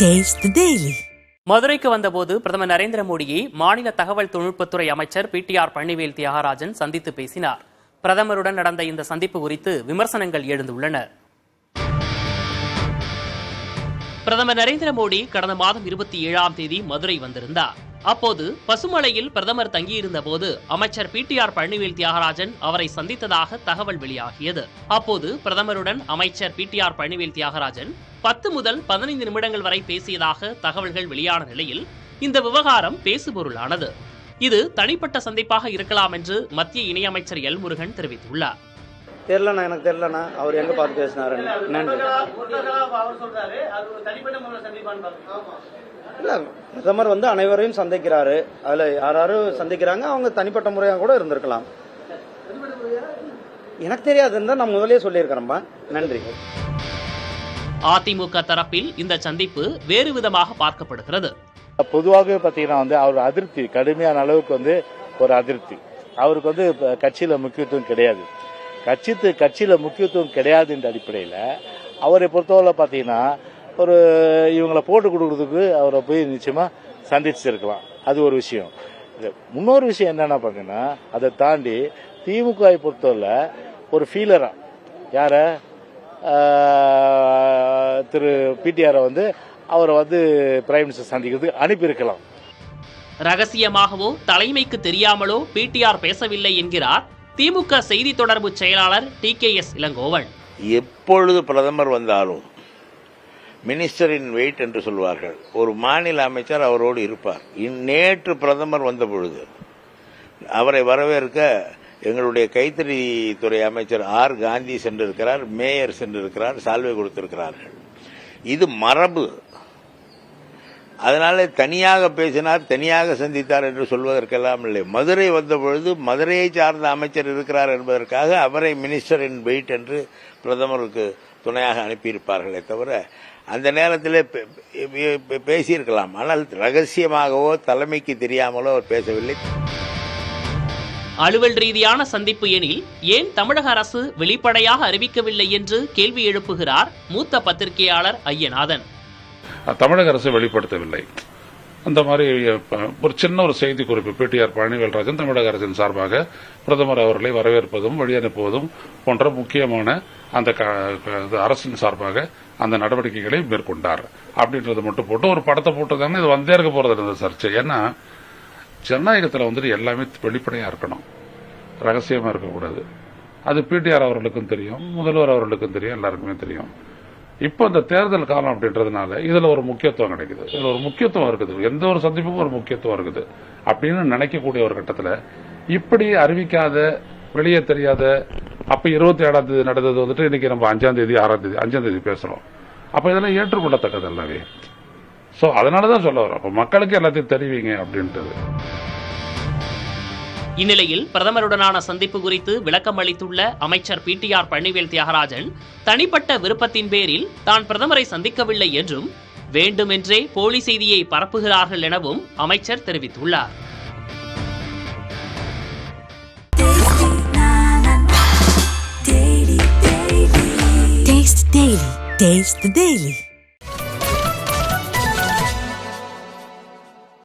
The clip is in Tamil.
Taste the Daily. மதுரைக்கு வந்தபோது பிரதமர் நரேந்திர மோடியை மாநில தகவல் தொழில்நுட்பத்துறை அமைச்சர் PTR பழனிவேல் தியாகராஜன் சந்தித்து பேசினார். பிரதமருடன் நடந்த இந்த சந்திப்பு குறித்து விமர்சனங்கள் எழுந்துள்ளன. பிரதமர் நரேந்திர மோடி கடந்த மாதம் 27ஆம் தேதி மதுரை வந்திருந்தார். அப்போது பசுமலையில் பிரதமர் தங்கியிருந்த போது அமைச்சர் PTR பழனிவேல் தியாகராஜன் அவரை சந்தித்ததாக தகவல் வெளியாகியது. அப்போது பிரதமருடன் அமைச்சர் PTR பழனிவேல் தியாகராஜன் 10 முதல் 15 நிமிடங்கள் வரை பேசியதாக தகவல்கள் வெளியான நிலையில் இந்த விவகாரம் பேசுபொருளானது. இது தனிப்பட்ட சந்திப்பாக இருக்கலாம் என்று மத்திய இணையமைச்சர் எல் முருகன் தெரிவித்துள்ளார். எனக்கு தெரியலண்ணா அவர் எங்க பார்த்து பேசினாரு. இல்ல, பிரதமர் அனைவரையும் சந்திக்கிறாரு. அதுல யாராரு சந்திக்கிறாங்க, அவங்க தனிப்பட்ட முறையாக கூட இருந்திருக்கலாம். எனக்கு தெரியாதுன்னு நான் முதலே சொல்லியிருக்கிறேன்பா. நன்றி. அதிமுக தரப்பில் இந்த சந்திப்பு வேறு விதமாக பார்க்கப்படுகிறது. பொதுவாக பாத்தீங்கன்னா அவர் அதிருப்தி, கடுமையான அளவுக்கு ஒரு அதிருப்தி. அவருக்கு கட்சியில முக்கியத்துவம் கிடையாது. கட்சியில முக்கியத்துவம் கிடையாது என்ற அடிப்படையில் அவரை பொறுத்தவரை பாத்தீங்கன்னா ஒரு இவங்களை போட்டு கொடுக்கறதுக்கு அவரை போய் நிச்சயமா சந்திச்சிருக்கலாம். அது ஒரு விஷயம். இன்னொரு விஷயம் என்னன்னா பாத்தீங்கன்னா, அதை தாண்டி திமுகவை பொறுத்தவரை ஒரு ஃபீலரா யார திரு PTR அவரை பிரைம் மினிஸ்டர் சந்திக்கிறதுக்கு அனுப்பியிருக்கலாம். ரகசியமாகவோ தலைமைக்கு தெரியாமலோ PTR பேசவில்லை என்கிறார் திமுக செய்தி தொடர்பு செயலாளர் TKS இளங்கோவன். எப்பொழுது பிரதமர் வந்தாலும் மினிஸ்டர் இன் வெயிட் என்று சொல்வார்கள். ஒரு மாநில அமைச்சர் அவரோடு இருப்பார். நேற்று பிரதமர் வந்த பொழுது அவரை வரவேற்க எங்களுடைய கைத்தறித்துறை அமைச்சர் ஆர் காந்தி சென்றிருக்கிறார், மேயர் சென்றிருக்கிறார், சால்வை கொடுத்திருக்கிறார்கள். இது மரபு. அதனால தனியாக பேசினார், தனியாக சந்தித்தார் என்று சொல்வதற்கெல்லாம் இல்லை. மதுரை வந்த பொழுது மதுரையை சார்ந்த அமைச்சர் இருக்கிறார் என்பதற்காக அவரை மினிஸ்டர் இன் வெயிட் என்று பிரதமருக்கு துணையாக அனுப்பியிருப்பார்களே தவிர அந்த நேரத்தில் பேசியிருக்கலாம். ஆனால் ரகசியமாகவோ தலைமைக்கு தெரியாமலோ அவர் பேசவில்லை. அலுவல் ரீதியான சந்திப்பு எனில் ஏன் தமிழக அரசு வெளிப்படையாக அறிவிக்கவில்லை என்று கேள்வி எழுப்புகிறார் மூத்த பத்திரிகையாளர் ஐயநாதன். தமிழக அரசு வெளிப்படுத்தவில்லை. அந்த மாதிரி ஒரு சின்ன ஒரு செய்தி குறிப்பு, PTR பழனிவேல்ராஜன் தமிழக அரசின் சார்பாக பிரதமர் அவர்களை வரவேற்பதும் வழி அனுப்புவதும் போன்ற முக்கியமான அந்த அரசின் சார்பாக அந்த நடவடிக்கைகளை மேற்கொண்டார் அப்படின்றது மட்டும் போட்டு ஒரு படத்தை போட்டுதானே இது வந்தே இருக்க போறது இருந்த சர்ச்சை. ஏன்னா ஜனநாயகத்தில் எல்லாமே வெளிப்படையா இருக்கணும், ரகசியமா இருக்கக்கூடாது. அது PTR அவர்களுக்கும் தெரியும், முதல்வர் அவர்களுக்கும் தெரியும், எல்லாருக்குமே தெரியும். இப்போ இந்த தேர்தல் காலம் அப்படின்றதுனால இதுல ஒரு முக்கியத்துவம் கிடைக்குது, இதுல ஒரு முக்கியத்துவம் இருக்குது, எந்த ஒரு சந்திப்புக்கும் ஒரு முக்கியத்துவம் இருக்குது அப்படின்னு நினைக்கக்கூடிய ஒரு கட்டத்தில் இப்படி அறிவிக்காத, வெளியே தெரியாத, அப்ப 27ஆம் தேதி நடந்தது இன்னைக்கு நம்ம 5ஆம் தேதி 6ஆம் தேதி பேசுறோம். அப்ப இதெல்லாம் ஏற்றுக்கொள்ளத்தக்கது அல்லவே. சோ அதனாலதான் சொல்ல வரோம், அப்ப மக்களுக்கு எல்லாத்தையும் தெரிவிங்க அப்படின்றது. இந்நிலையில் பிரதமருடனான சந்திப்பு குறித்து விளக்கம் அளித்துள்ள அமைச்சர் PTR பழனிவேல் தியாகராஜன் தனிப்பட்ட விருப்பத்தின் பேரில் தான் பிரதமரை சந்திக்கவில்லை என்றும் வேண்டுமென்றே போலி செய்தியை பரப்புகிறார்கள் எனவும் அமைச்சர் தெரிவித்துள்ளார். Taste the Daily.